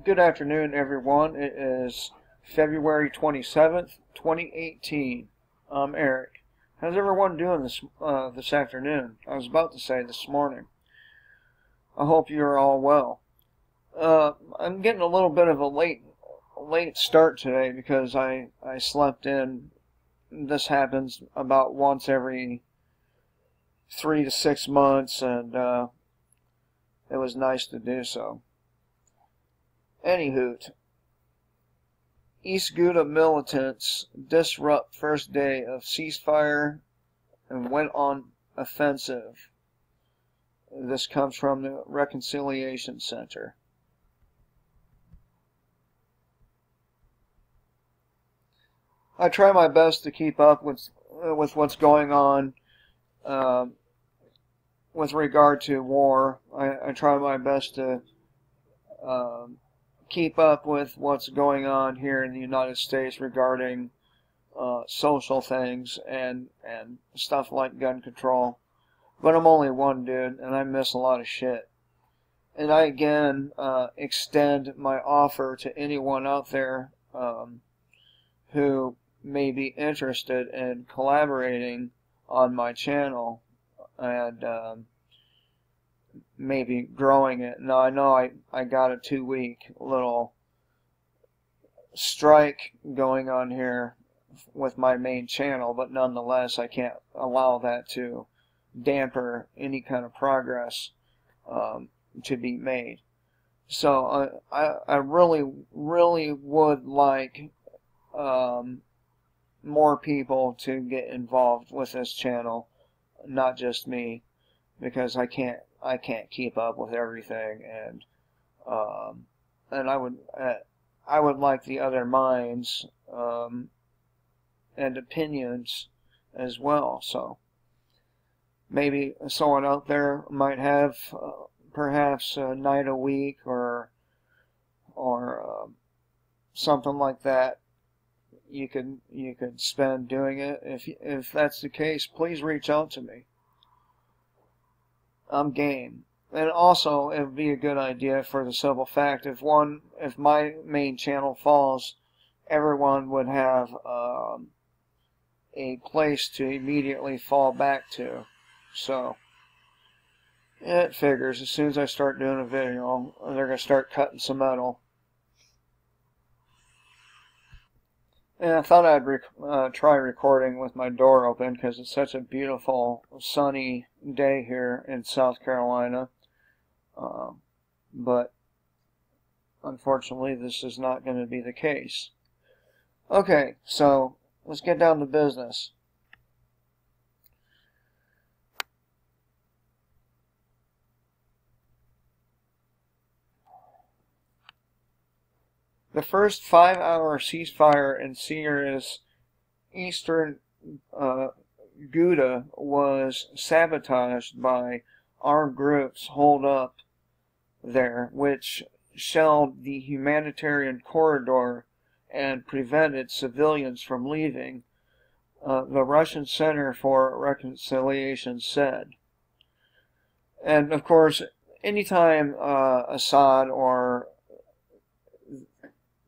Good afternoon, everyone. It is February 27th, 2018. I'm Eric. How's everyone doing this afternoon? I was about to say this morning. I hope you're all well. I'm getting a little bit of a late start today because I slept in. This happens about once every 3 to 6 months, and it was nice to do so. Anywho, East Ghouta militants disrupt first day of ceasefire and went on offensive. This comes from the Reconciliation Center. I try my best to keep up with what's going on with regard to war. I try my best to keep up with what's going on here in the United States regarding social things and stuff like gun control. But I'm only one dude, and I miss a lot of shit. And I again extend my offer to anyone out there who may be interested in collaborating on my channel and maybe growing it. Now, I know I got a 2-week little strike going on here with my main channel, but nonetheless, I can't allow that to damper any kind of progress to be made. So I really would like more people to get involved with this channel, not just me, because I can't keep up with everything, and I would like the other minds and opinions as well. So maybe someone out there might have perhaps a night a week or something like that you could spend doing it. If that's the case, please reach out to me. I'm game. And also, it would be a good idea for the simple fact, if my main channel falls, everyone would have a place to immediately fall back to. So it figures as soon as I start doing a video, they're going to start cutting some metal. And I thought I'd try recording with my door open because it's such a beautiful sunny day here in South Carolina. But unfortunately, this is not going to be the case. Okay, so let's get down to business. The first 5-hour ceasefire in Syria's eastern Ghouta was sabotaged by armed groups holed up there, which shelled the humanitarian corridor and prevented civilians from leaving, the Russian Center for Reconciliation said. And of course, anytime Assad or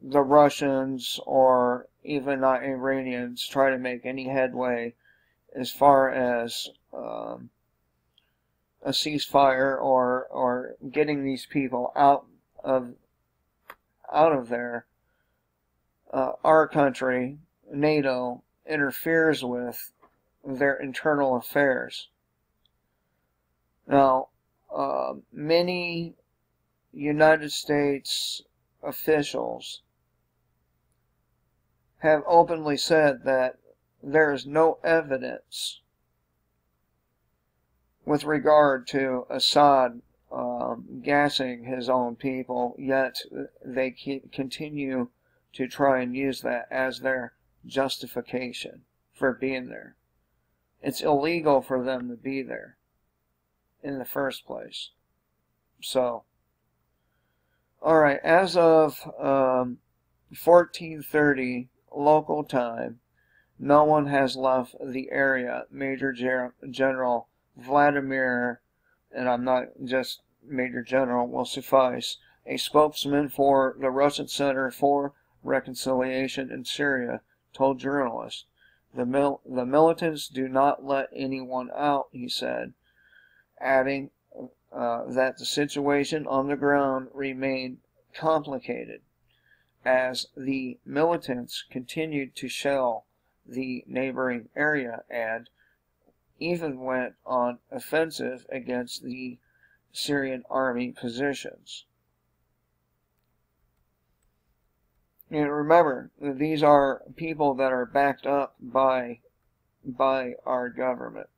the Russians or even the Iranians try to make any headway as far as a ceasefire or getting these people out of there, our country, NATO, interferes with their internal affairs. Now, many United States officials have openly said that there is no evidence with regard to Assad gassing his own people, yet they continue to try and use that as their justification for being there. It's illegal for them to be there in the first place. So, alright, as of 14:30 local time, no one has left the area. Major General Vladimir, and I'm not just Major General, will suffice, A spokesman for the Russian Center for Reconciliation in Syria told journalists. The militants do not let anyone out, he said, adding that the situation on the ground remained complicated as the militants continued to shell the neighboring area and even went on offensive against the Syrian army positions. And remember, these are people that are backed up by our government.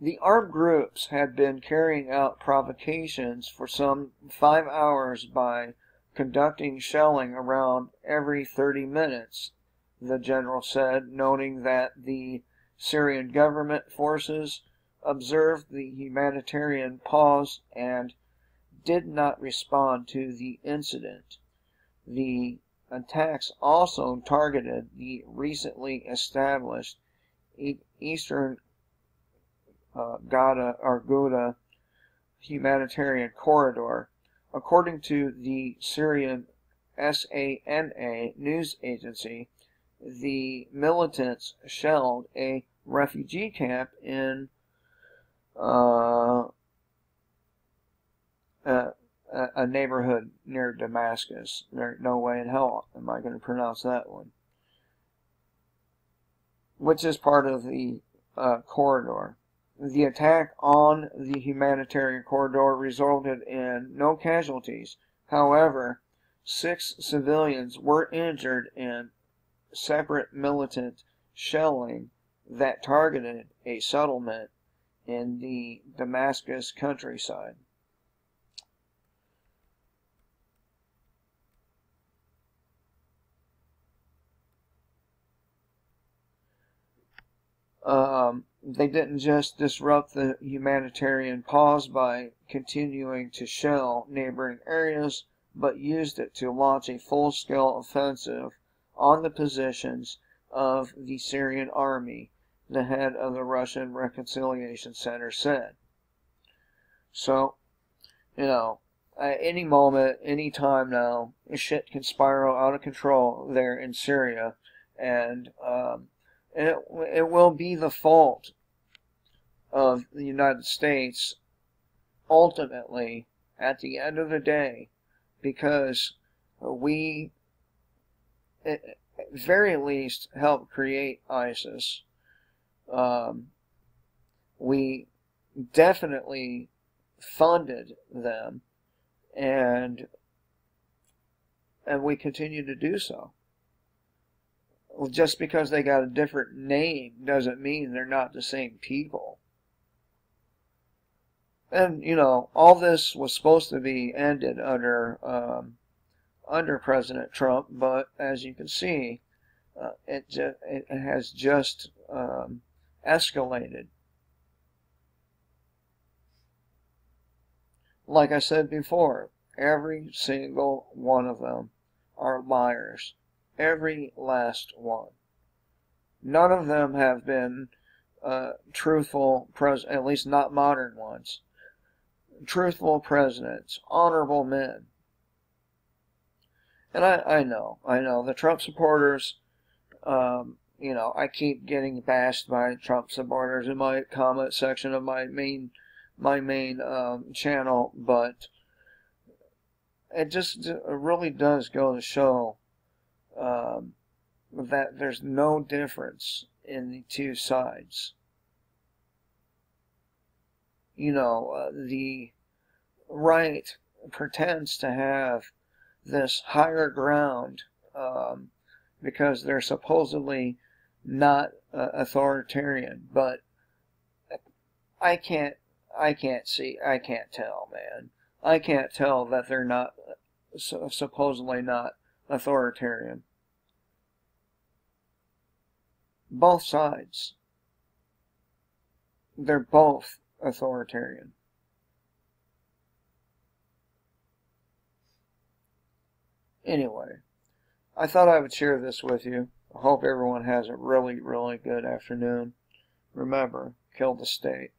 The armed groups had been carrying out provocations for some 5 hours by conducting shelling around every 30 minutes, the general said, noting that the Syrian government forces observed the humanitarian pause and did not respond to the incident. The attacks also targeted the recently established Eastern Ghouta humanitarian corridor. According to the Syrian SANA news agency, the militants shelled a refugee camp in a neighborhood near Damascus. There's no way in hell am I going to pronounce that one. Which is part of the corridor. The attack on the humanitarian corridor resulted in no casualties. However, 6 civilians were injured in separate militant shelling that targeted a settlement in the Damascus countryside. They didn't just disrupt the humanitarian pause by continuing to shell neighboring areas, but used it to launch a full-scale offensive on the positions of the Syrian army, the head of the Russian Reconciliation Center said. So, at any moment, any time now, shit can spiral out of control there in Syria, and it will be the fault of the United States ultimately at the end of the day, because we at very least helped create ISIS. We definitely funded them, and we continue to do so. Just because they got a different name doesn't mean they're not the same people. And, all this was supposed to be ended under President Trump, but as you can see, it has just escalated. Like I said before, every single one of them are liars. Every last one. None of them have been truthful, at least not modern ones. Truthful presidents, honorable men. And I know, the Trump supporters, I keep getting bashed by Trump supporters in my comment section of my main channel, but it really does go to show that there's no difference in the two sides. The right pretends to have this higher ground because they're supposedly not authoritarian, but I can't tell, man. I can't tell that they're not supposedly not authoritarian. Both sides. They're both authoritarian. Anyway, I thought I would share this with you. I hope everyone has a really, really good afternoon. Remember, kill the state.